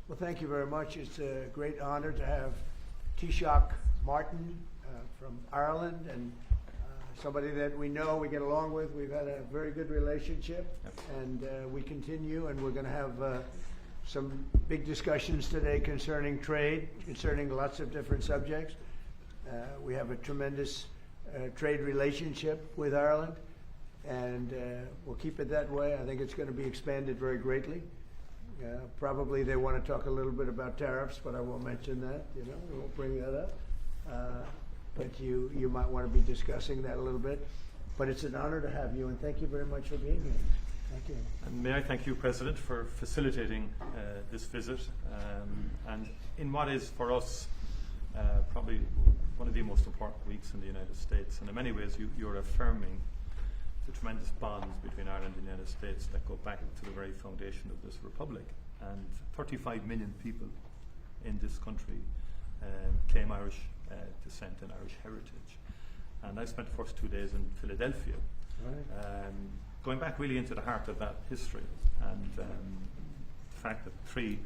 Well, thank you very much. It's a great honor to have Taoiseach Martin from Ireland, and somebody that we know, we get along with. We've had a very good relationship, and we continue, and we're going to have some big discussions today concerning trade, concerning lots of different subjects. We have a tremendous trade relationship with Ireland, and we'll keep it that way. I think it's going to be expanded very greatly. Probably they want to talk a little bit about tariffs, but I won't mention that. We won't bring that up. But you might want to be discussing that a little bit. But it's an honor to have you, and thank you very much for being here. Thank you. And may I thank you, President, for facilitating this visit, and in what is for us probably one of the most important weeks in the United States. And in many ways, you're affirming the tremendous bonds between Ireland and the United States that go back to the very foundation of this republic. And 35 million people in this country claim Irish descent and Irish heritage. And I spent the first 2 days in Philadelphia, going back really into the heart of that history, and the fact that 3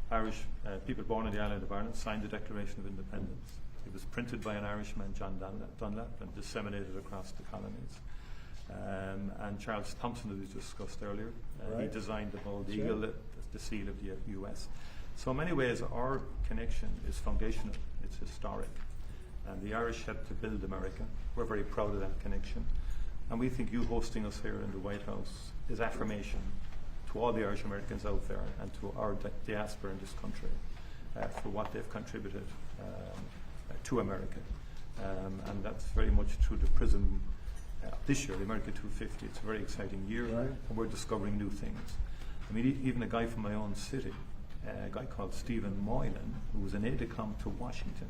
Irish people born on the island of Ireland signed the Declaration of Independence. It was printed by an Irishman, John Dunlap, and disseminated across the colonies. And Charles Thompson, that we discussed earlier, he designed the bald eagle, the seal of the U.S. So in many ways, our connection is foundational. It's historic. And the Irish helped to build America. We're very proud of that connection. And we think you hosting us here in the White House is affirmation to all the Irish Americans out there and to our diaspora in this country for what they've contributed to America. And that's very much through the prism this year, the America 250. It's a very exciting year, and we're discovering new things. I mean, even a guy from my own city, a guy called Stephen Moylan, who was an aide-de-camp to Washington,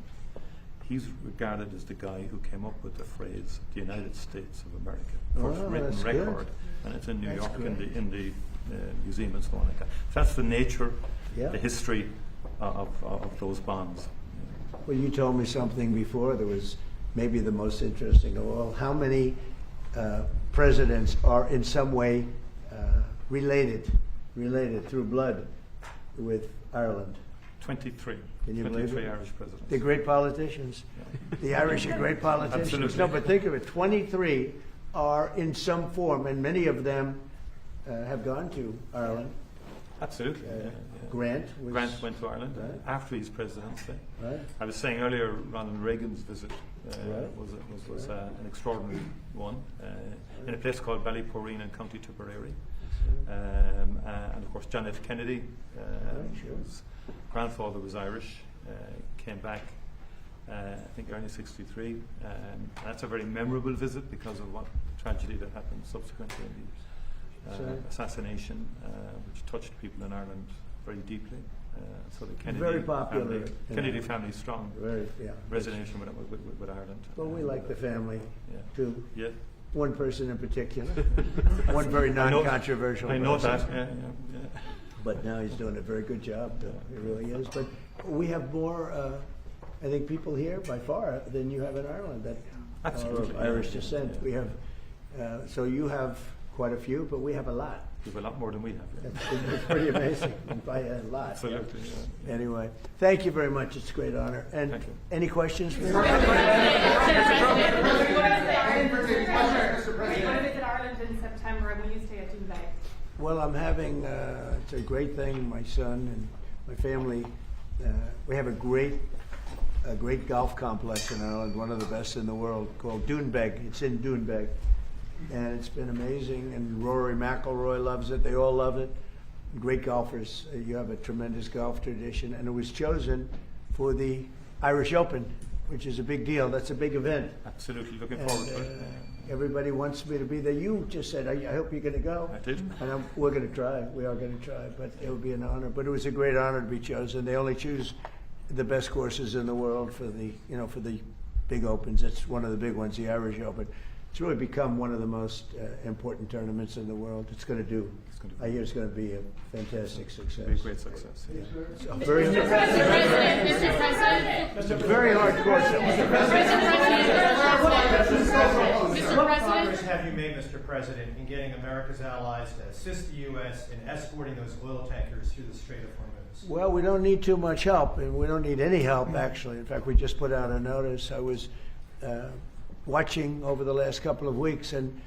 he's regarded as the guy who came up with the phrase, the United States of America. First written record, and it's in New York in the museum and so on like that. So that's the nature, the history of those bonds. Well, you told me something before that was maybe the most interesting of all. How many presidents are in some way related through blood with Ireland? 23. Can you believe it? Irish presidents. They're great politicians. The Irish are great politicians. Absolutely. No, but think of it. 23 are in some form, and many of them have gone to Ireland. Absolutely. Grant went to Ireland after his presidency. Right. I was saying earlier, Ronald Reagan's visit was an extraordinary one in a place called Ballyporeen in County Tipperary. And of course, John F. Kennedy, whose grandfather was Irish, came back, I think, early '63. That's a very memorable visit because of what tragedy that happened subsequently in the assassination, which touched people in Ireland very deeply. So the Kennedy family is strong. Resonation with Ireland. Well, we like the family too. Yeah. One person in particular, one very non-controversial. I know that. But now he's doing a very good job. He really is. But we have more, I think, people here by far than you have in Ireland that are of Irish descent. We have, so you have quite a few, but we have a lot. We have a lot more than we have. It's pretty amazing by a lot. Absolutely. Yeah. Anyway, thank you very much. It's a great honor. And any questions for me? Ireland in September, and will you stay at Dubai? Well, I'm having, it's a great thing, my son and my family, we have a great golf complex in Ireland, one of the best in the world, called Doonbeg. It's in Doonbeg. And it's been amazing, and Rory McIlroy loves it. They all love it. Great golfers. You have a tremendous golf tradition, and it was chosen for the Irish Open, which is a big deal. That's a big event. Absolutely, looking forward to it. Everybody wants me to be there. You just said, I hope you're going to go. I did. And we're going to try. We are going to try, but it would be an honor. But it was a great honor to be chosen. They only choose the best courses in the world for the, for the big opens. It's one of the big ones, the Irish Open. it's really become one of the most important tournaments in the world. It's going to do. I hear it's going to be a fantastic success. It'll be a great success. Yeah. It's a very, Mr. President, it's a very hard course. What progress have you made, Mr. President, in getting America's allies to assist the U.S. in escorting those oil tankers through the Strait of Hormuz? Well, we don't need too much help, and we don't need any help, actually. In fact, we just put out a notice. I was watching over the last couple of weeks, and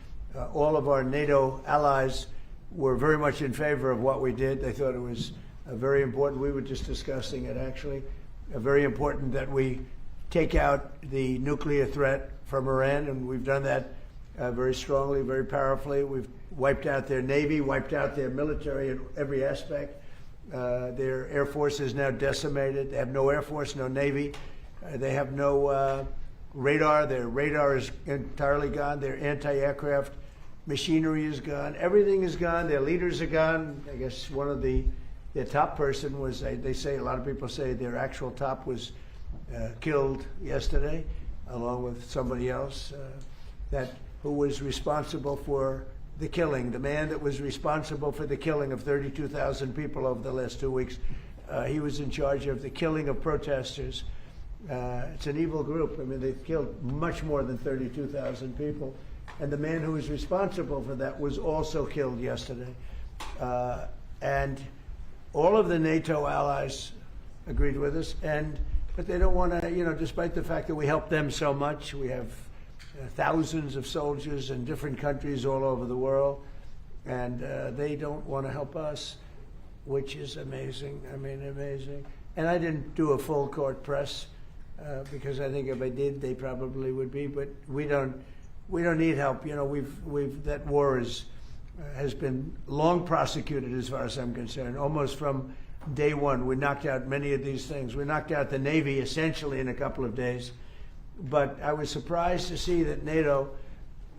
all of our NATO allies were very much in favor of what we did. They thought it was very important. We were just discussing it, actually. Very important that we take out the nuclear threat from Iran, and we've done that very strongly, very powerfully. We've wiped out their Navy, wiped out their military in every aspect. Their Air Force is now decimated. They have no Air Force, no Navy. They have no radar. Their radar is entirely gone. Their anti-aircraft machinery is gone. Everything is gone. Their leaders are gone. I guess one of their top person was, they say, a lot of people say their actual top was killed yesterday, along with somebody else who was responsible for the killing. The man that was responsible for the killing of 32,000 people over the last 2 weeks, he was in charge of the killing of protesters. It's an evil group. I mean, they've killed much more than 32,000 people. And the man who was responsible for that was also killed yesterday. And all of the NATO allies agreed with us, but they don't want to, despite the fact that we help them so much, we have thousands of soldiers in different countries all over the world, and they don't want to help us, which is amazing. I mean, amazing. And I didn't do a full court press because I think if I did, they probably would be. But we don't need help. That war has been long prosecuted, as far as I'm concerned, almost from day one. We knocked out many of these things. We knocked out the Navy essentially in a couple of days. But I was surprised to see that NATO,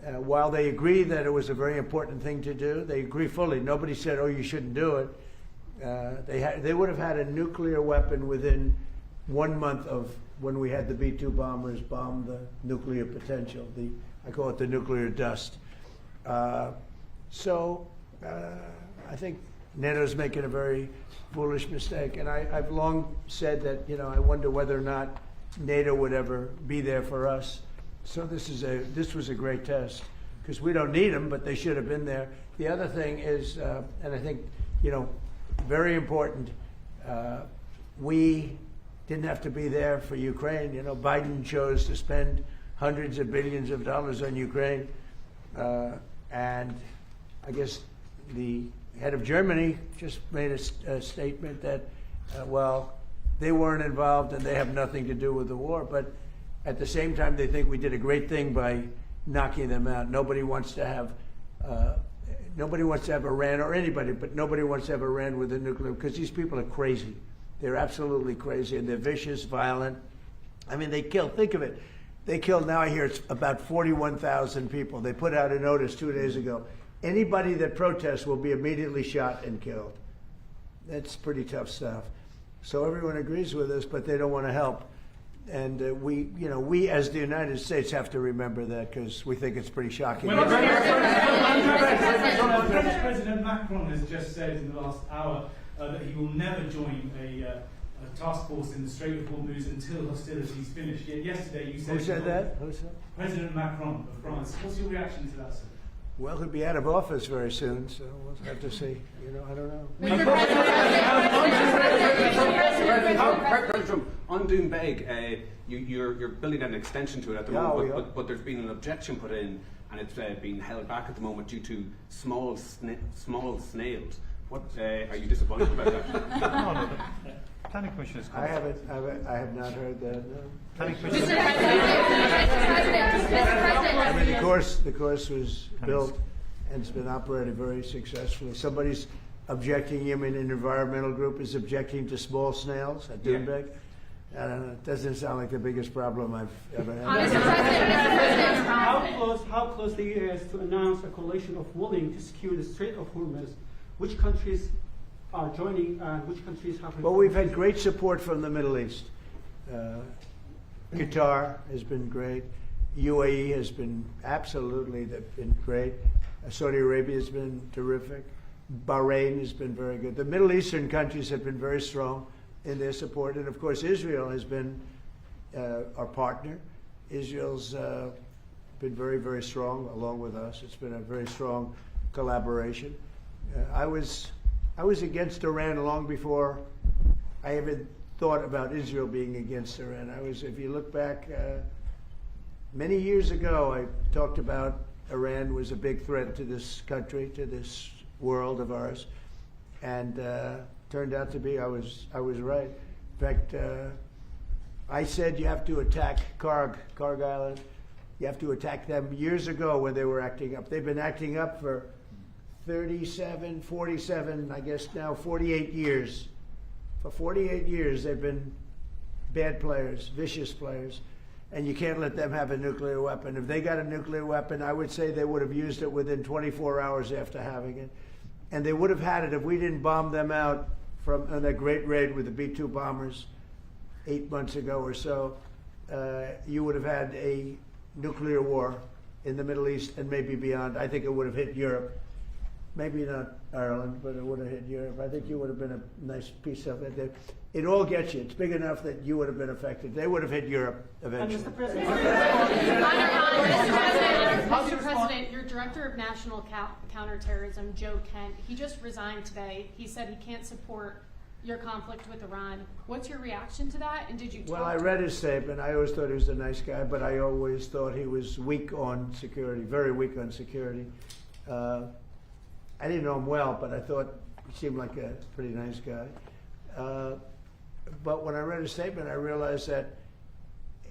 while they agree that it was a very important thing to do, they agree fully. Nobody said, oh, you shouldn't do it. They would have had a nuclear weapon within 1 month of when we had the B-2 bombers bomb the nuclear potential. I call it the nuclear dust. So I think NATO's making a very foolish mistake. And I've long said that, I wonder whether or not NATO would ever be there for us. So this was a great test, because we don't need them, but they should have been there. The other thing is, and I think, very important, we didn't have to be there for Ukraine. Biden chose to spend hundreds of billions of dollars on Ukraine. And I guess the head of Germany just made a statement that, they weren't involved and they have nothing to do with the war. But at the same time, they think we did a great thing by knocking them out. Nobody wants to have Iran, or anybody, but nobody wants to have Iran with a nuclear, because these people are crazy. They're absolutely crazy, and they're vicious, violent. I mean, they killed, think of it. They killed, now I hear it's about 41,000 people. They put out a notice 2 days ago. Anybody that protests will be immediately shot and killed. That's pretty tough stuff. So everyone agrees with us, but they don't want to help. And we as the United States have to remember that, because we think it's pretty shocking. President Macron has just said in the last hour that he will never join a task force in the Strait of Hormuz until hostilities finish. Yet yesterday you said... Who said that? Who said? President Macron of France. What's your reaction to that, sir? Well, he'll be out of office very soon, so we'll have to see. I don't know. President Trump, on Doonbeg, you're building an extension to it at the moment, but there's been an objection put in, and it's being held back at the moment due to small snails. What are you disappointed about that? No. Planning Commission is I have not heard that. No. Planning Commission. I mean, the course was built and it's been operated very successfully. Somebody's objecting. An environmental group is objecting to small snails at Doonbeg. I don't know. It doesn't sound like the biggest problem I've ever had. How close the EU is to announce a coalition of willing to secure the Strait of Hormuz? Which countries are joining and which countries have... Well, we've had great support from the Middle East. Qatar has been great. UAE has been they've been great. Saudi Arabia has been terrific. Bahrain has been very good. The Middle Eastern countries have been very strong in their support. And of course, Israel has been our partner. Israel's been very, very strong along with us. It's been a very strong collaboration. I was against Iran long before I even thought about Israel being against Iran. If you look back, many years ago, I talked about Iran was a big threat to this country, to this world of ours, and turned out to be I was right. In fact, I said you have to attack Karg Island. You have to attack them years ago when they were acting up. They've been acting up for 37, 47, I guess now 48 years. For 48 years, they've been bad players, vicious players, and you can't let them have a nuclear weapon. If they got a nuclear weapon, I would say they would have used it within 24 hours after having it. And they would have had it if we didn't bomb them out on that great raid with the B-2 bombers 8 months ago or so. You would have had a nuclear war in the Middle East and maybe beyond. I think it would have hit Europe. Maybe not Ireland, but it would have hit Europe. I think you would have been a nice piece of it. It all gets you. It's big enough that you would have been affected. They would have hit Europe eventually. Mr. President. Mr. President, your Director of National Counterterrorism, Joe Kent, he just resigned today. He said he can't support your conflict with Iran. What's your reaction to that? And did you talk Well, I read his statement. I always thought he was a nice guy, but I always thought he was weak on security, very weak on security. I didn't know him well, but I thought he seemed like a pretty nice guy. But when I read his statement, I realized that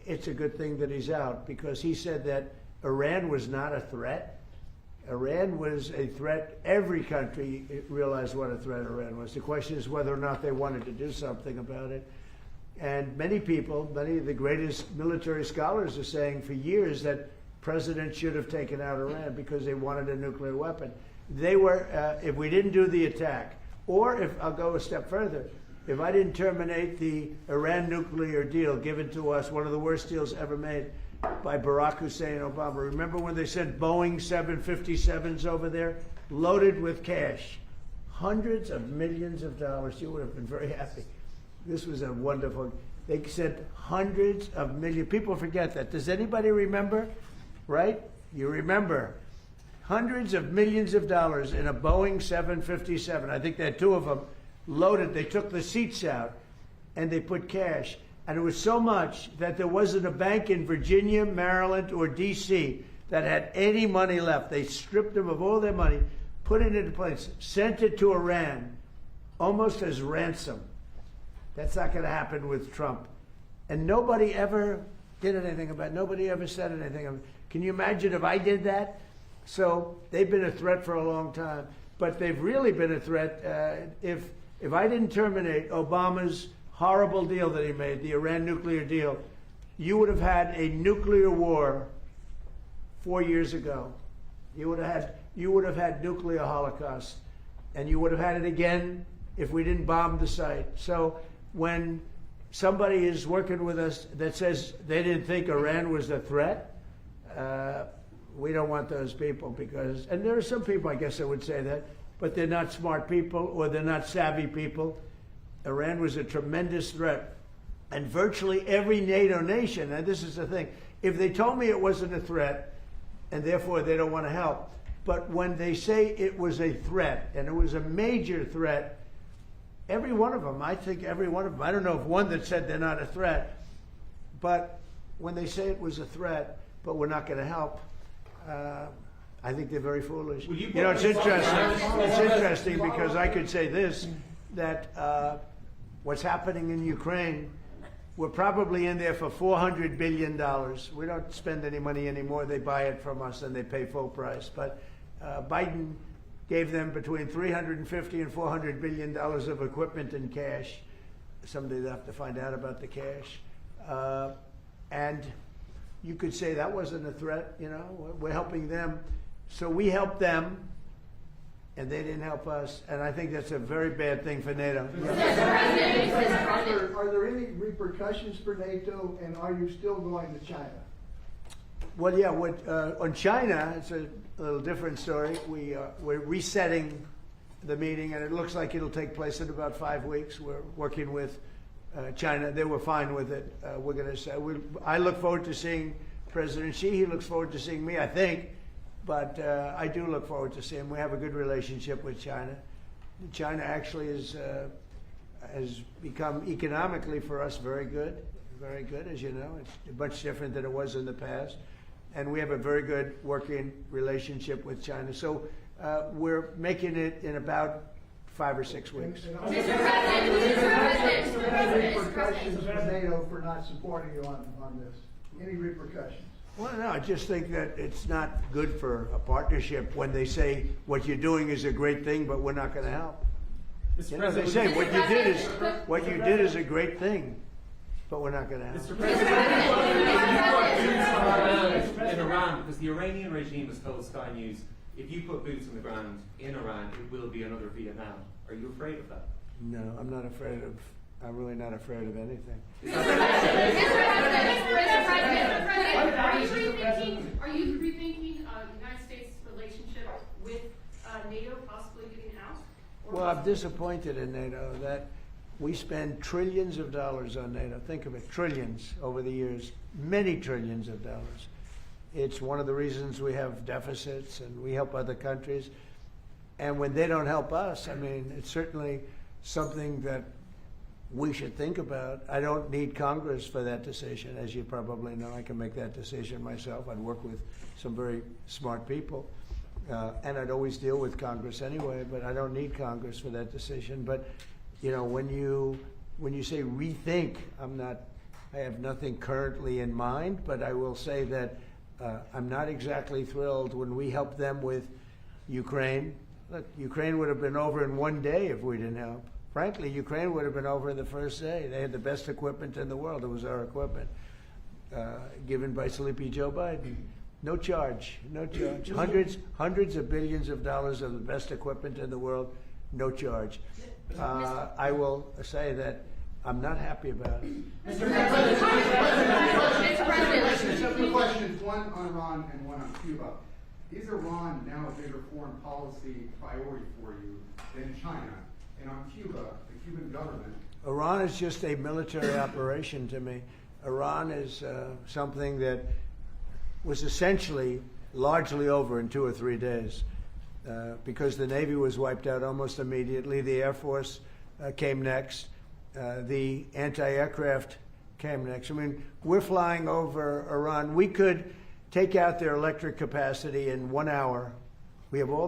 it's a good thing that he's out, because he said that Iran was not a threat. Iran was a threat. Every country realized what a threat Iran was. The question is whether or not they wanted to do something about it. And many people, many of the greatest military scholars are saying for years that presidents should have taken out Iran because they wanted a nuclear weapon. They were, if we didn't do the attack, or if, I'll go a step further, if I didn't terminate the Iran nuclear deal given to us, one of the worst deals ever made by Barack Hussein Obama. Remember when they sent Boeing 757s over there, loaded with cash, hundreds of millions of dollars? You would have been very happy. This was a wonderful, they sent hundreds of millions. People forget that. Does anybody remember? Right? You remember. Hundreds of millions of dollars in a Boeing 757. I think they had two of them loaded. They took the seats out and they put cash. And it was so much that there wasn't a bank in Virginia, Maryland, or D.C. that had any money left. They stripped them of all their money, put it into place, sent it to Iran, almost as ransom. That's not going to happen with Trump. And nobody ever did anything about it. Nobody ever said anything about it. Can you imagine if I did that? So they've been a threat for a long time. But they've really been a threat. If I didn't terminate Obama's horrible deal that he made, the Iran nuclear deal, you would have had a nuclear war 4 years ago. You would have had nuclear holocaust, and you would have had it again if we didn't bomb the site. So when somebody is working with us that says they didn't think Iran was a threat, we don't want those people, because, and there are some people, I guess I would say that, but they're not smart people or they're not savvy people. Iran was a tremendous threat. And virtually every NATO nation, and this is the thing, if they told me it wasn't a threat, and therefore they don't want to help, but when they say it was a threat, and it was a major threat, every one of them, I think every one of them, I don't know of one that said they're not a threat, but when they say it was a threat, but we're not going to help, I think they're very foolish. You know, it's interesting. It's interesting because I could say this, that what's happening in Ukraine, we're probably in there for $400 billion. We don't spend any money anymore. They buy it from us and they pay full price. But Biden gave them between $350 and $400 billion of equipment and cash. Someday they'll have to find out about the cash. And you could say that wasn't a threat, you know, we're helping them. So we helped them, and they didn't help us, and I think that's a very bad thing for NATO. Are there any repercussions for NATO, and are you still going to China? Well, yeah, on China, it's a little different story. We're resetting the meeting, and it looks like it'll take place in about 5 weeks. We're working with China. They were fine with it. We're going to say, I look forward to seeing President Xi. He looks forward to seeing me, I think. But I do look forward to seeing him. We have a good relationship with China. China actually has become economically for us very good, as you know. It's much different than it was in the past. And we have a very good working relationship with China. So we're making it in about 5 or 6 weeks. Mr. President, for NATO for not supporting you on this? Any repercussions? Well, no, I just think that it's not good for a partnership when they say what you're doing is a great thing, but we're not going to help. You know, they say what you did is a great thing, but we're not going to help. Mr. President, in Iran, because the Iranian regime has told Sky News, if you put boots on the ground in Iran, it will be another Vietnam. Are you afraid of that? No, I'm not afraid of. I'm really not afraid of anything. Are you rethinking the United States' relationship with NATO possibly getting out? Well, I'm disappointed in NATO that we spend trillions of dollars on NATO. Think of it, trillions over the years, many trillions of dollars. It's one of the reasons we have deficits and we help other countries. And when they don't help us, I mean, it's certainly something that we should think about. I don't need Congress for that decision. As you probably know, I can make that decision myself. I'd work with some very smart people. And I'd always deal with Congress anyway, but I don't need Congress for that decision. But, you know, when you say rethink, I have nothing currently in mind, but I will say that I'm not exactly thrilled when we help them with Ukraine. Look, Ukraine would have been over in 1 day if we didn't help. Frankly, Ukraine would have been over in the first day. They had the best equipment in the world. It was our equipment, given by Sleepy Joe Biden. No charge, no charge. Hundreds of billions of dollars of the best equipment in the world, no charge. I will say that I'm not happy about it. Mr. President, two questions, one on Iran and one on Cuba. Is Iran now a bigger foreign policy priority for you than China? And on Cuba, the Cuban government. Iran is just a military operation to me. Iran is something that was essentially largely over in 2 or 3 days because the Navy was wiped out almost immediately. The Air Force came next. The anti-aircraft came next. I mean, we're flying over Iran. We could take out their electric capacity in 1 hour. We have all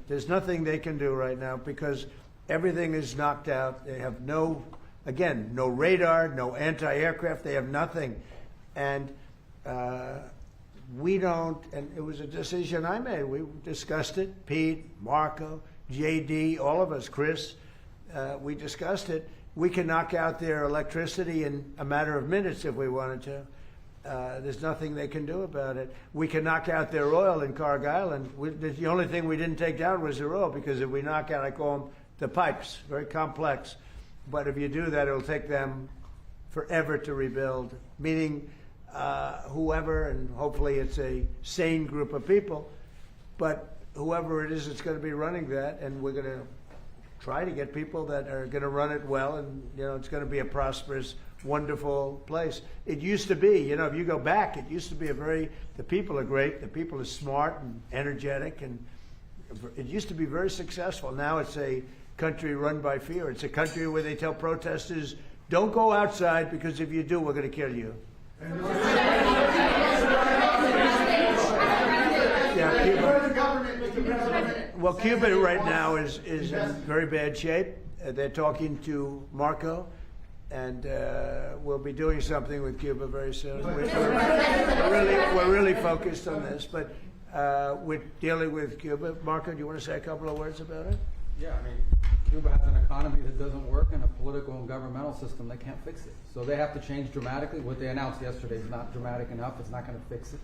there's nothing they can do right now because everything is knocked out. They have no radar, no anti-aircraft. They have nothing. And we don't, and it was a decision I made. We discussed it, Pete, Marco, JD, all of us, Chris, we discussed it. We can knock out their electricity in a matter of minutes if we wanted to. There's nothing they can do about it. We can knock out their oil in Karg Island. The only thing we didn't take down was their oil because if we knock out, I call them the pipes, very complex. But if you do that, it'll take them forever to rebuild, meaning whoever, and hopefully it's a sane group of people, but whoever it is that's going to be running that, and we're going to try to get people that are going to run it well, and it's going to be a prosperous, wonderful place. It used to be, if you go back, it used to be the people are great, the people are smart and energetic, and it used to be very successful. Now it's a country run by fear. It's a country where they tell protesters, don't go outside because if you do, we're going to kill you. Yeah, Cuba. Well, Cuba right now is in very bad shape. They're talking to Marco, and we'll be doing something with Cuba very soon. We're really focused on this, but we're dealing with Cuba. Marco, do you want to say a couple of words about it? Yeah, I mean, Cuba has an economy that doesn't work and a political and governmental system that can't fix it. So they have to change dramatically. What they announced yesterday is not dramatic enough. It's not going to fix it.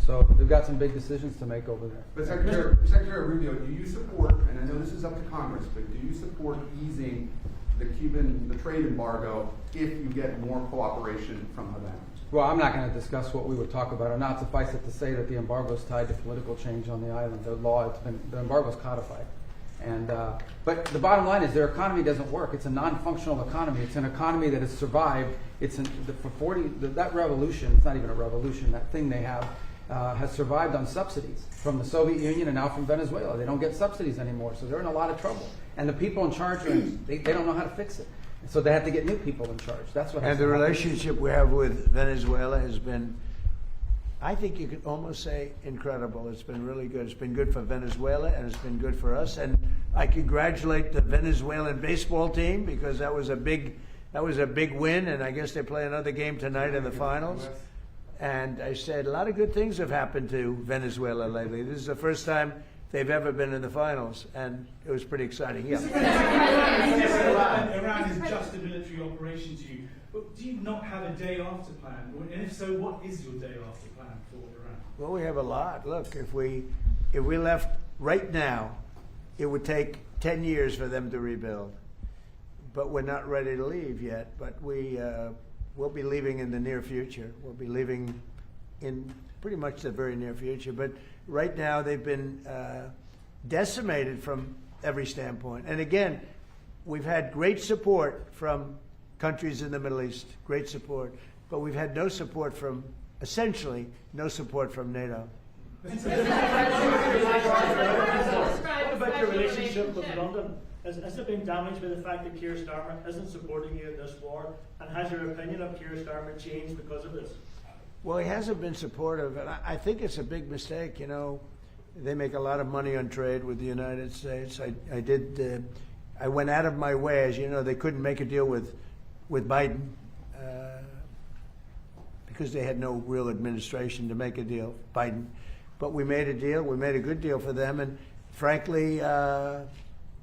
So they've got some big decisions to make over there. But Secretary Rubio, do you support, and I know this is up to Congress, but do you support easing the trade embargo if you get more cooperation from Havana? Well, I'm not going to discuss what we would talk about or not. Suffice it to say that the embargo is tied to political change on the island. The embargo is codified. And but the bottom line is their economy doesn't work. It's a non-functional economy. It's an economy that has survived. That revolution. It's not even a revolution. That thing they have has survived on subsidies from the Soviet Union and now from Venezuela. They don't get subsidies anymore, so they're in a lot of trouble. And the people in charge they don't know how to fix it. So they have to get new people in charge. That's what. And the relationship we have with Venezuela has been, I think you could almost say, incredible. It's been really good. It's been good for Venezuela, and it's been good for us. And I congratulate the Venezuelan baseball team because that was a big win. And I guess they play another game tonight in the finals. And I said a lot of good things have happened to Venezuela lately. This is the first time they've ever been in the finals, and it was pretty exciting. Yeah. Iran is just a military operation to you, but do you not have a day after plan? And if so, what is your day after plan for Iran? Well, we have a lot. Look, if we left right now, it would take 10 years for them to rebuild. But we're not ready to leave yet. But we'll be leaving in the near future. We'll be leaving in pretty much the very near future. But right now, they've been decimated from every standpoint. And again, we've had great support from countries in the Middle East, great support. But we've had no support from, essentially, no support from NATO. What about your relationship with London? Has it been damaged by the fact that Keir Starmer isn't supporting you in this war? And has your opinion of Keir Starmer changed because of this? Well, he hasn't been supportive, and I think it's a big mistake. You know, they make a lot of money on trade with the United States. I went out of my way, as you know, they couldn't make a deal with Biden because they had no real administration to make a deal, Biden. But we made a deal. We made a good deal for them, and frankly,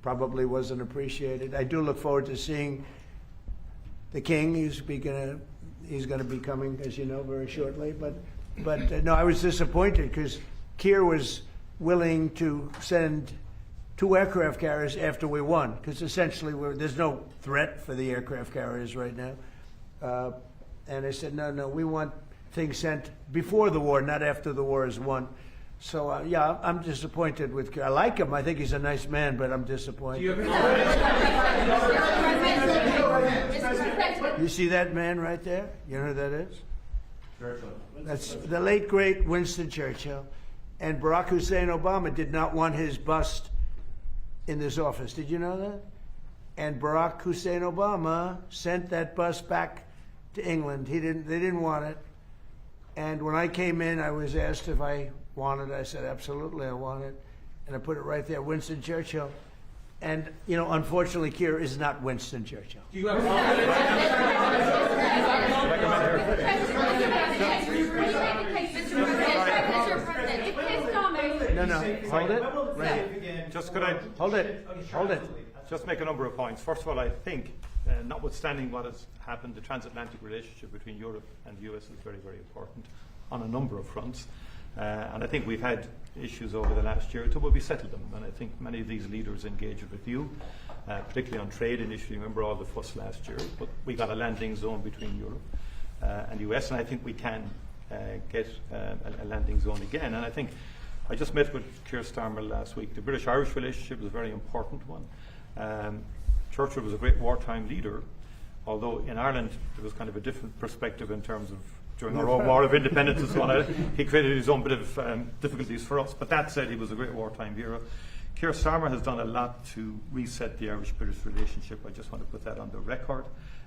probably wasn't appreciated. I do look forward to seeing the king. He's going to be coming, as you know, very shortly. But no, I was disappointed because Keir was willing to send 2 aircraft carriers after we won, because essentially there's no threat for the aircraft carriers right now. And I said, no, we want things sent before the war, not after the war is won. So, yeah, I'm disappointed with Keir. I like him. I think he's a nice man, but I'm disappointed. You see that man right there? You know who that is? Churchill. That's the late, great Winston Churchill. And Barack Hussein Obama did not want his bust in this office. Did you know that? And Barack Hussein Obama sent that bust back to England. They didn't want it. And when I came in, I was asked if I wanted it. I said, absolutely, I want it. And I put it right there, Winston Churchill. And, you know, unfortunately, Keir is not Winston Churchill. Do you have No, hold it. Right. Just could I hold it? Hold it. Just make a number of points. First of all, I think, notwithstanding what has happened, the transatlantic relationship between Europe and the US is very, very important on a number of fronts. And I think we've had issues over the last year or two, but we settled them. And I think many of these leaders engaged with you, particularly on trade initially. Remember all the fuss last year, but we got a landing zone between Europe and the US, and I think we can get a landing zone again. And I think I just met with Keir Starmer last week. The British-Irish relationship is a very important one. Churchill was a great wartime leader, although in Ireland there was kind of a different perspective in terms of during our own War of Independence and so on. He created his own bit of difficulties for us. But that said, he was a great wartime hero. Keir Starmer has done a lot to reset the Irish-British relationship. I just want to put that on the record.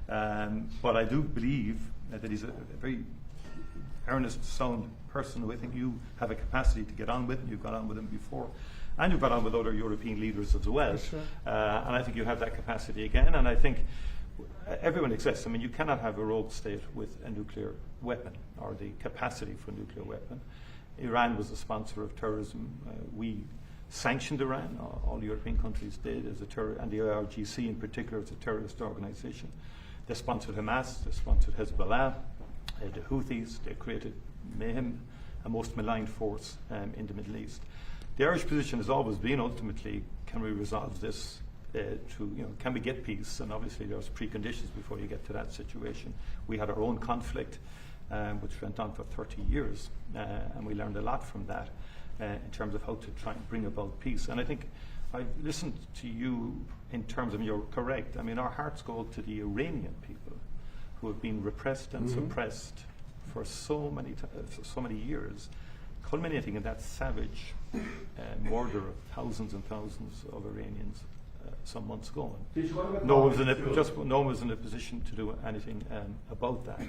But I do believe that he's a very earnest, sound person who I think you have a capacity to get on with, and you've got on with him before. And you've got on with other European leaders as well. Sure. And I think you have that capacity again. And I think everyone exists. I mean, you cannot have a rogue state with a nuclear weapon or the capacity for a nuclear weapon. Iran was a sponsor of terrorism. We sanctioned Iran. All European countries did, as a and the IRGC in particular as a terrorist organization. They sponsored Hamas. They sponsored Hezbollah, the Houthis. They created mayhem, a most maligned force in the Middle East. The Irish position has always been, ultimately, can we resolve this can we get peace? And obviously there's preconditions before you get to that situation. We had our own conflict, which went on for 30 years, and we learned a lot from that in terms of how to try and bring about peace. And I think I listened to you in terms of, you're correct. I mean, our hearts go out to the Iranian people who have been repressed and suppressed for so many years, culminating in that savage murder of thousands and thousands of Iranians some months ago. No one was in a position to do anything about that.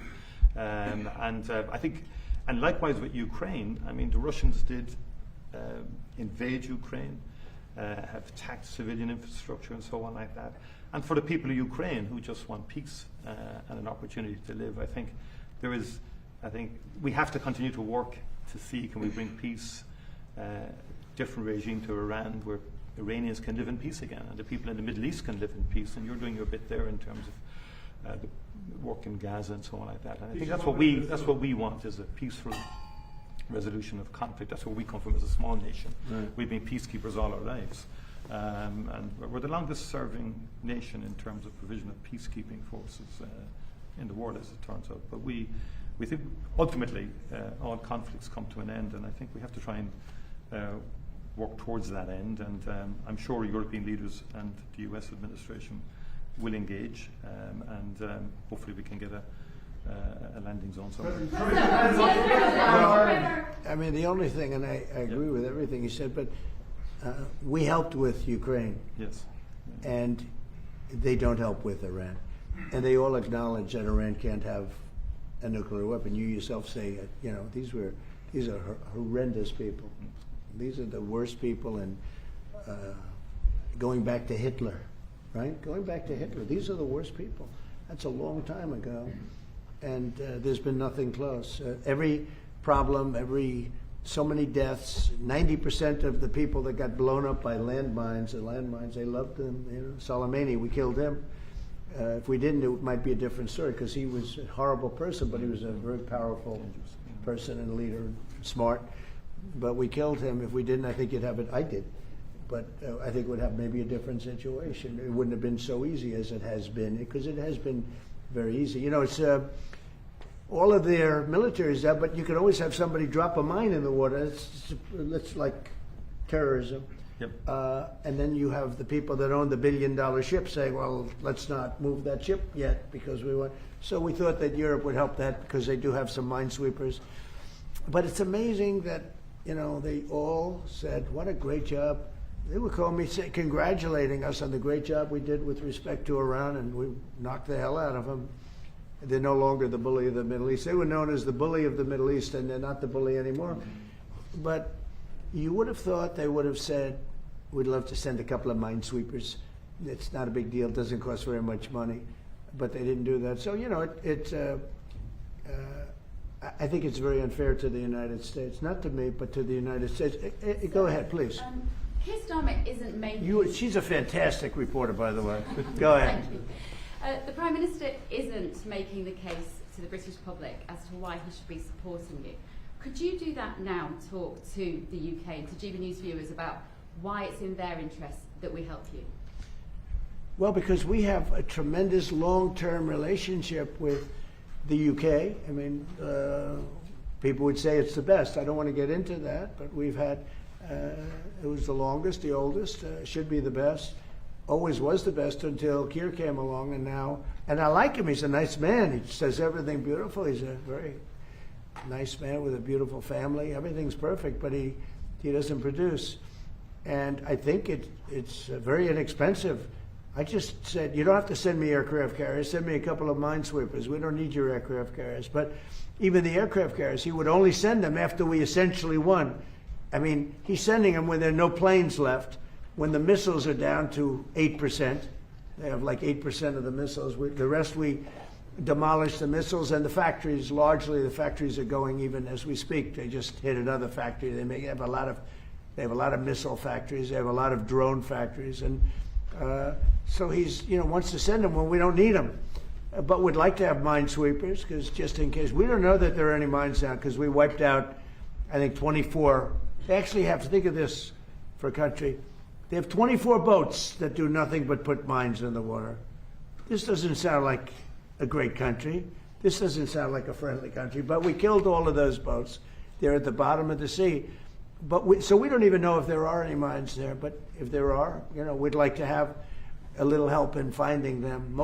I think, and likewise with Ukraine, I mean, the Russians did invade Ukraine, have attacked civilian infrastructure and so on like that. And for the people of Ukraine who just want peace and an opportunity to live, I think we have to continue to work to see, can we bring peace, different regime to Iran, where Iranians can live in peace again, and the people in the Middle East can live in peace. And you're doing your bit there in terms of the work in Gaza and so on like that. And I think that's what we want, is a peaceful resolution of conflict. That's where we come from as a small nation. Right. We've been peacekeepers all our lives. And we're the longest serving nation in terms of provision of peacekeeping forces in the world, as it turns out. But we think ultimately all conflicts come to an end, and I think we have to try and work towards that end. And I'm sure European leaders and the US administration will engage, and hopefully we can get a landing zone somewhere. I mean, the only thing, and I agree with everything you said, but we helped with Ukraine. Yes. And they don't help with Iran. And they all acknowledge that Iran can't have a nuclear weapon. You yourself say, these are horrendous people. These are the worst people, and going back to Hitler, right? Going back to Hitler, these are the worst people. That's a long time ago. And there's been nothing close. Every problem, so many deaths, 90% of the people that got blown up by landmines, they loved them. Soleimani, we killed him. If we didn't, it might be a different story, because he was a horrible person, but he was a very powerful person and leader, smart. But we killed him. If we didn't, I think you'd have it. I did. But I think it would have maybe a different situation. It wouldn't have been so easy as it has been, because it has been very easy. It's all of their military is there, but you could always have somebody drop a mine in the water. It's like terrorism. Yep. And then you have the people that own the billion-dollar ship saying, well, let's not move that ship yet because we want. So we thought that Europe would help that, because they do have some minesweepers. But it's amazing that, they all said, what a great job. They would call me congratulating us on the great job we did with respect to Iran, and we knocked the hell out of them. They're no longer the bully of the Middle East. They were known as the bully of the Middle East, and they're not the bully anymore. But you would have thought they would have said, we'd love to send a couple of minesweepers. It's not a big deal. It doesn't cost very much money. But they didn't do that. So, I think it's very unfair to the United States. Not to me, but to the United States. Go ahead, please. Keir Starmer isn't making... She's a fantastic reporter, by the way. Go ahead. Thank you. The Prime Minister isn't making the case to the British public as to why he should be supporting you. Could you do that now, talk to the UK and to GB News viewers about why it's in their interest that we help you? Well, because we have a tremendous long-term relationship with the UK. I mean, people would say it's the best. I don't want to get into that, but we've had, it was the longest, the oldest, should be the best. Always was the best until Keir came along, and I like him. He's a nice man. He says everything beautiful. He's a very nice man with a beautiful family. Everything's perfect, but he doesn't produce. And I think it's very inexpensive. I just said, you don't have to send me aircraft carriers. Send me a couple of minesweepers. We don't need your aircraft carriers. But even the aircraft carriers, he would only send them after we essentially won. I mean, he's sending them when there are no planes left. When the missiles are down to 8%, they have like 8% of the missiles. The rest we demolish the missiles, and the factories, largely the factories are going even as we speak. They just hit another factory. They have a lot of missile factories. They have a lot of drone factories, and so he's wants to send them when we don't need them. But we'd like to have minesweepers, because just in case. We don't know that there are any mines down, because we wiped out, I think, 24. They actually have to think of this for a country. They have 24 boats that do nothing but put mines in the water. This doesn't sound like a great country. This doesn't sound like a friendly country, but we killed all of those boats. They're at the bottom of the sea. So we don't even know if there are any mines there, but if there are, we'd like to have a little help in finding them,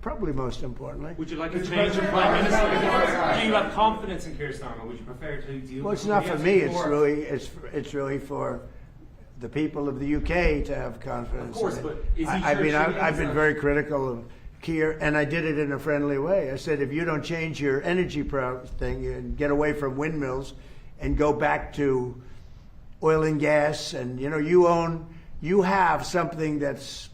probably most importantly. Would you like to change the Prime Minister? Do you have confidence in Keir Starmer? Would you prefer to deal Well, it's not for me, it's really for the people of the UK to have confidence. Of course, in it. but is he I've been very critical of Keir, and I did it in a friendly way. I said, if you don't change your energy thing and get away from windmills and go back to oil and gas, and you have something that's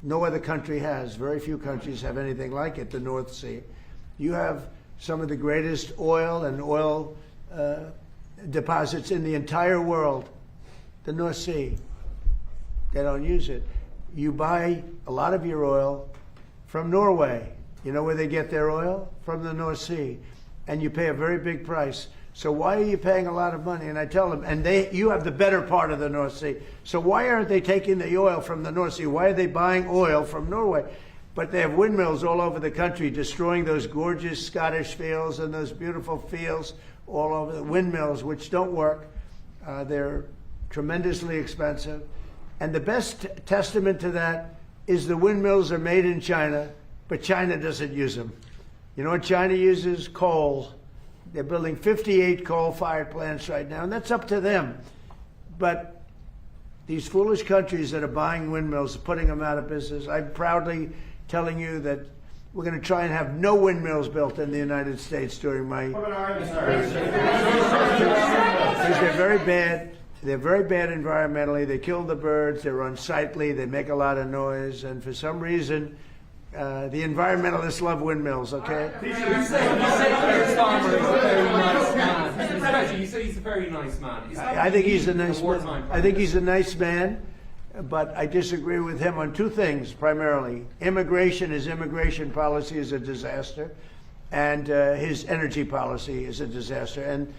no other country has. Very few countries have anything like it, the North Sea. You have some of the greatest oil and oil deposits in the entire world, the North Sea. They don't use it. You buy a lot of your oil from Norway. You know where they get their oil? From the North Sea. And you pay a very big price. So why are you paying a lot of money? And I tell them, you have the better part of the North Sea. So why aren't they taking the oil from the North Sea? Why are they buying oil from Norway? But they have windmills all over the country, destroying those gorgeous Scottish fields and those beautiful fields all over the windmills, which don't work. They're tremendously expensive. And the best testament to that is the windmills are made in China, but China doesn't use them. You know what China uses? Coal. They're building 58 coal-fired plants right now, and that's up to them. But these foolish countries that are buying windmills, putting them out of business, I'm proudly telling you that we're going to try and have no windmills built in the United States during my... Because they're very bad. They're very bad environmentally. They kill the birds. They're unsightly. They make a lot of noise. And for some reason, the environmentalists love windmills, okay? You say he's a very nice man. I think he's a nice man. I think he's a nice man, but I disagree with him on two things, primarily. His immigration policy is a disaster, and his energy policy is a disaster. And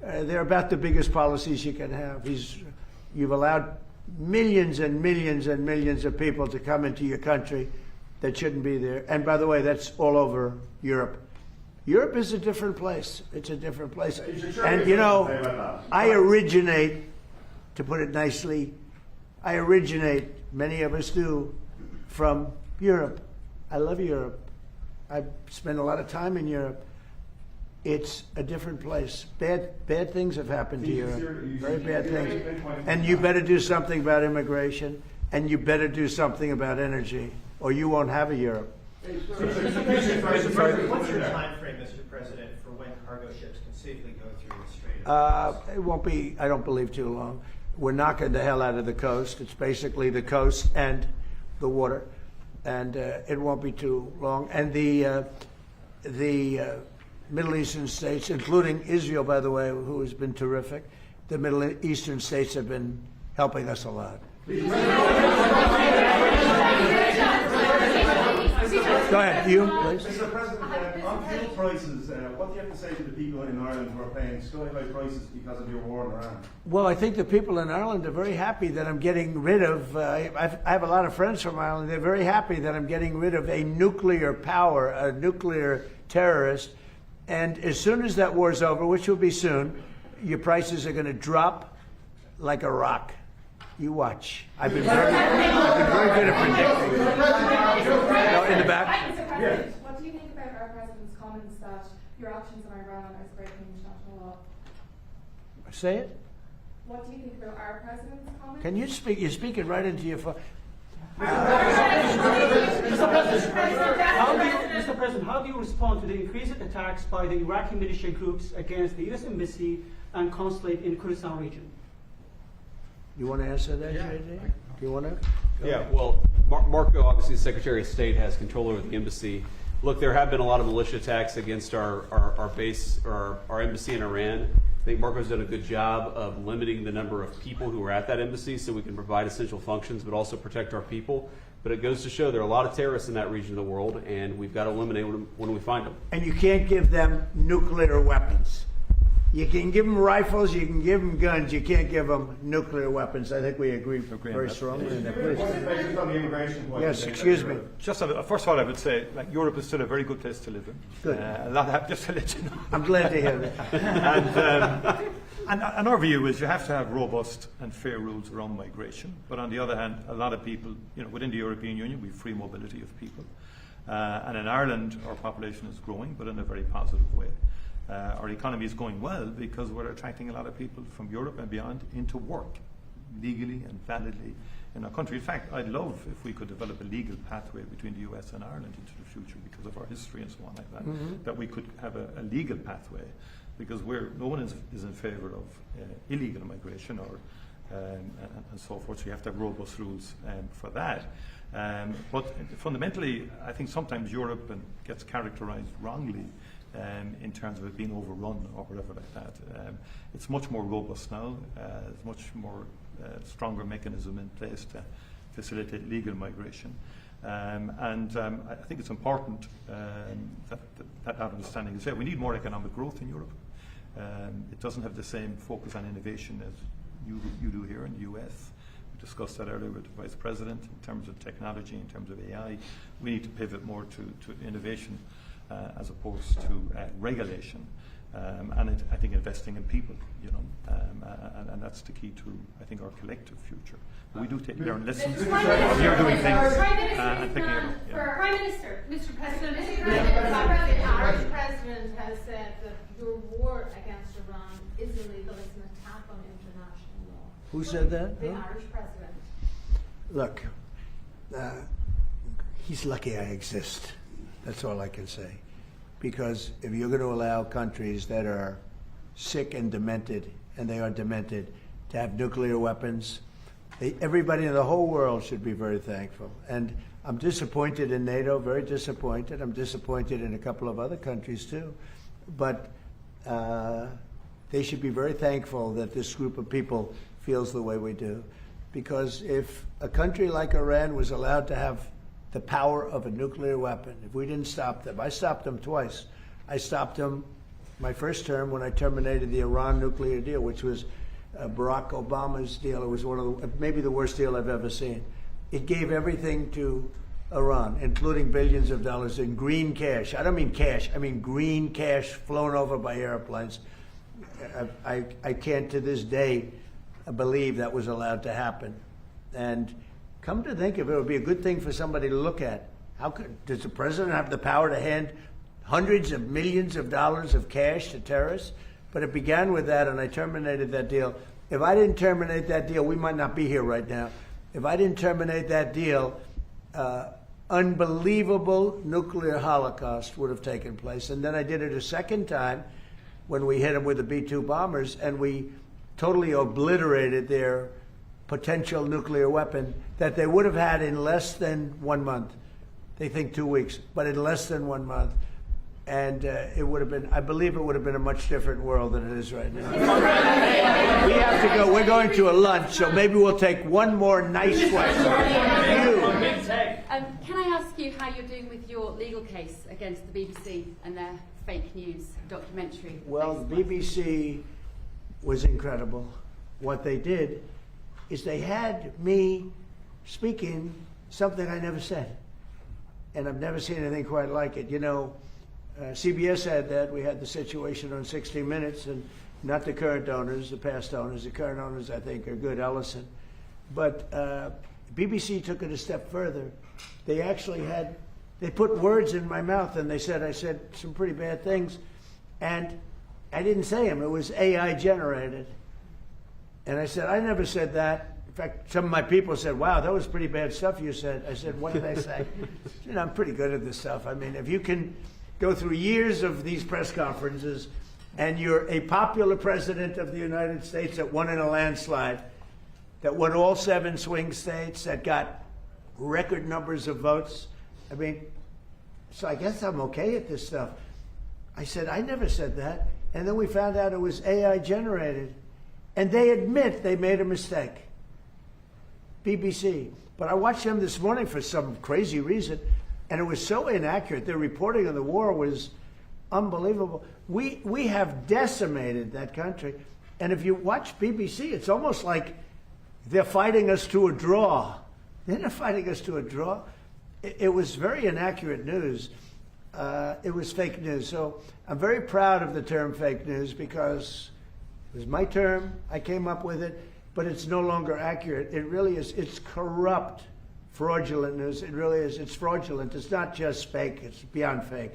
they're about the biggest policies you can have. You've allowed millions and millions and millions of people to come into your country that shouldn't be there. And by the way, that's all over Europe. Europe is a different place. It's a different place. And I originate, to put it nicely, many of us do, from Europe. I love Europe. I've spent a lot of time in Europe. It's a different place. Bad things have happened to Europe. Very bad things. And you better do something about immigration, and you better do something about energy, or you won't have a Europe. What's your time frame, Mr. President, for when cargo ships can safely go through the Strait? It won't be, I don't believe, too long. We're knocking the hell out of the coast. It's basically the coast and the water, and it won't be too long. And the Middle Eastern states, including Israel, by the way, who has been terrific, the Middle Eastern states have been helping us a lot. Go ahead, you, please. Mr. President, on fuel prices, what do you have to say to the people in Ireland who are paying sky-high prices because of your war in Iran? Well, I think the people in Ireland are very happy that I'm getting rid of, I have a lot of friends from Ireland, they're very happy that I'm getting rid of a nuclear power, a nuclear terrorist, and as soon as that war's over, which will be soon, your prices are going to drop like a rock. You watch. I've been very good at predicting. No, in the back. What do you think about our president's comments that your actions in Iran is breaking international law? Say it. What do you think about our president's comments? Can you speak? You're speaking right into your phone. Mr. President, how do you respond to the increased attacks by the Iraqi militia groups against the U.S. Embassy and consulate in Kurdistan region? You want to answer that, JD? Do you want to? Yeah, well, Marco, obviously, the Secretary of State, has control over the embassy. Look, there have been a lot of militia attacks against our base, or our embassy in Iran. I think Marco's done a good job of limiting the number of people who are at that embassy so we can provide essential functions but also protect our people. But it goes to show there are a lot of terrorists in that region of the world, and we've got to eliminate them when we find them. And you can't give them nuclear weapons. You can give them rifles, you can give them guns, you can't give them nuclear weapons. I think we agree very strongly on that. Please. Just on the immigration point. Yes, excuse me. Just first of all, I would say, like, Europe is still a very good place to live in. Good. Just to let you know. I'm glad to hear that. And our view is you have to have robust and fair rules around migration. But on the other hand, a lot of people, within the European Union, we have free mobility of people. And in Ireland, our population is growing, but in a very positive way. Our economy is going well because we're attracting a lot of people from Europe and beyond into work, legally and validly in our country. In fact, I'd love if we could develop a legal pathway between the US and Ireland into the future because of our history and so on like that, that we could have a legal pathway, because no one is in favour of illegal immigration or and so forth. So you have to have robust rules for that. But fundamentally, I think sometimes Europe gets characterised wrongly in terms of it being overrun or whatever like that. It's much more robust now. There's much more stronger mechanism in place to facilitate legal migration. I think it's important that understanding is there. We need more economic growth in Europe. It doesn't have the same focus on innovation as you do here in the US. We discussed that earlier with the Vice President in terms of technology, in terms of AI. We need to pivot more to innovation as opposed to regulation. I think investing in people, and that's the key to, I think, our collective future. We do learn lessons. You're doing things and picking it up. For Prime Minister, Mr. President, the Irish President has said that your war against Iran is illegal. It's an attack on international law. Who said that? The Irish President. Look, he's lucky I exist. That's all I can say. Because if you're going to allow countries that are sick and demented, and they are demented, to have nuclear weapons, everybody in the whole world should be very thankful. And I'm disappointed in NATO, very disappointed. I'm disappointed in a couple of other countries too. But they should be very thankful that this group of people feels the way we do. Because if a country like Iran was allowed to have the power of a nuclear weapon, if we didn't stop them. I stopped them twice. I stopped them my first term when I terminated the Iran nuclear deal, which was Barack Obama's deal. It was maybe the worst deal I've ever seen. It gave everything to Iran, including billions of dollars in green cash. I don't mean cash, I mean green cash flown over by airplanes. I can't to this day believe that was allowed to happen. And come to think of it, it would be a good thing for somebody to look at. Does the president have the power to hand hundreds of millions of dollars of cash to terrorists? But it began with that, and I terminated that deal. If I didn't terminate that deal, we might not be here right now. If I didn't terminate that deal, unbelievable nuclear holocaust would have taken place. And then I did it a second time when we hit them with the B-2 bombers, and we totally obliterated their potential nuclear weapon that they would have had in less than 1 month. They think 2 weeks, but in less than 1 month. And it would have been, I believe it would have been a much different world than it is right now. We have to go, we're going to a lunch, so maybe we'll take one more nice question. Can I ask you how you're doing with your legal case against the BBC and their fake news documentary? Well, the BBC was incredible. What they did is they had me speaking something I never said. And I've never seen anything quite like it. CBS had that. We had the situation on 60 Minutes, and not the current owners, the past owners. The current owners, I think, are good, Ellison. But BBC took it a step further. They actually they put words in my mouth, and I said some pretty bad things. And I didn't say them. It was AI generated. And I said, I never said that. In fact, some of my people said, wow, that was pretty bad stuff you said. I said, what did I say? I'm pretty good at this stuff. I mean, if you can go through years of these press conferences and you're a popular president of the United States that won in a landslide, that won all 7 swing states, that got record numbers of votes, I mean, so I guess I'm okay at this stuff. I said, I never said that. And then we found out it was AI generated. And they admit they made a mistake. BBC. But I watched them this morning for some crazy reason, and it was so inaccurate. Their reporting on the war was unbelievable. We have decimated that country. And if you watch BBC, it's almost like they're fighting us to a draw. They're not fighting us to a draw. It was very inaccurate news. It was fake news. So I'm very proud of the term fake news because it was my term. I came up with it, but it's no longer accurate. It really is. It's corrupt, fraudulent news. It really is. It's fraudulent. It's not just fake. It's beyond fake.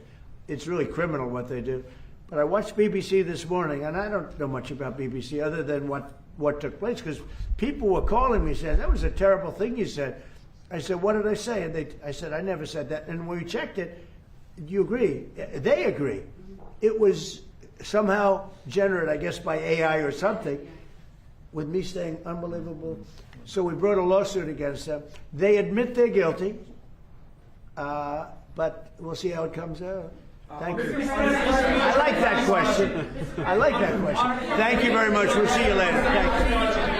It's really criminal what they do. But I watched BBC this morning, and I don't know much about BBC other than what took place, because people were calling me saying, that was a terrible thing you said. I said, what did I say? And I said, I never said that. And when we checked it, you agree? They agree. It was somehow generated, I guess, by AI or something, with me saying unbelievable. So we brought a lawsuit against them. They admit they're guilty, but we'll see how it comes out. Thank you. I like that question. I like that question. Thank you very much. We'll see you later. Thank you.